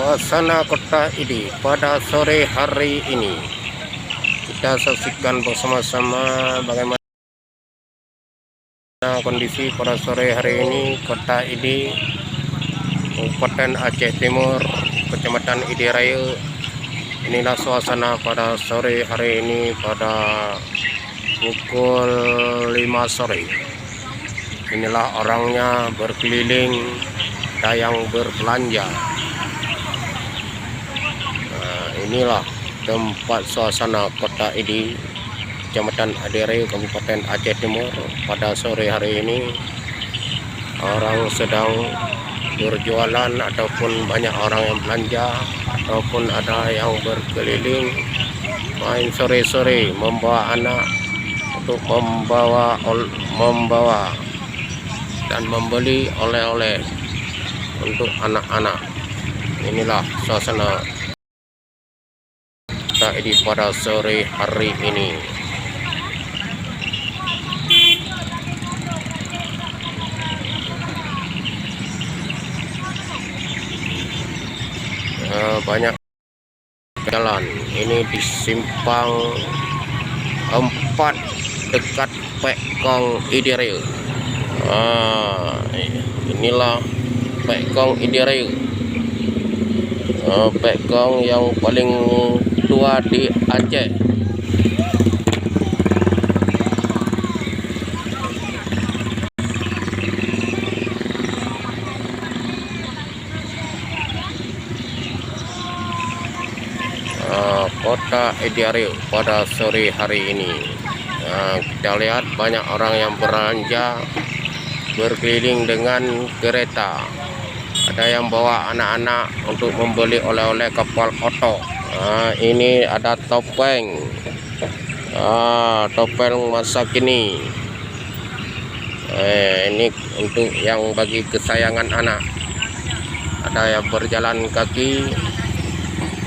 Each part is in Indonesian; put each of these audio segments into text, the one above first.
suasana kota ini pada sore hari ini. Kita saksikan bersama-sama bagaimana kondisi pada sore hari ini kota ini, Kabupaten Aceh Timur, Kecamatan Idiraya. Inilah suasana pada sore hari ini pada pukul 5 sore. Inilah orangnya berkeliling, ada yang berbelanja. Inilah tempat suasana kota ini, Kecamatan Idiraya, Kabupaten Aceh Timur. Pada sore hari ini orang sedang berjualan ataupun banyak orang yang belanja ataupun ada yang berkeliling main sore-sore membawa anak untuk membawa dan membeli oleh-oleh untuk anak-anak. Inilah suasana kita ini pada sore hari ini. Banyak jalan ini di simpang 4 dekat Pekong Idiraya. Inilah Pekong Idiraya, Pekong yang paling tua di Aceh. Kota Idiraya pada sore hari ini. Kita lihat banyak orang yang belanja berkeliling dengan kereta. Ada yang bawa anak-anak untuk membeli oleh-oleh kapal oto. Ini ada topeng, topeng masa kini. Ini untuk yang bagi kesayangan anak. Ada yang berjalan kaki,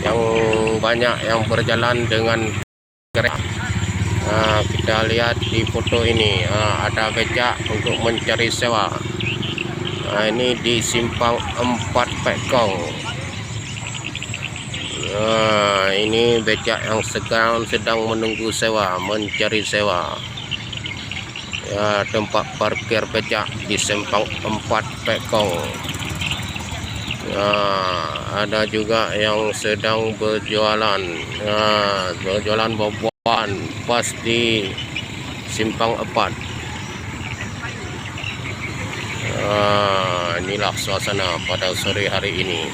yang banyak yang berjalan dengan kereta. Kita lihat di foto ini ada becak untuk mencari sewa. Ini di simpang 4 Pekong. Ini becak yang sedang menunggu sewa, mencari sewa. Tempat parkir becak di simpang 4 Pekong. Ada juga yang sedang berjualan, berjualan buah-buahan pas di simpang 4. Inilah suasana pada sore hari ini.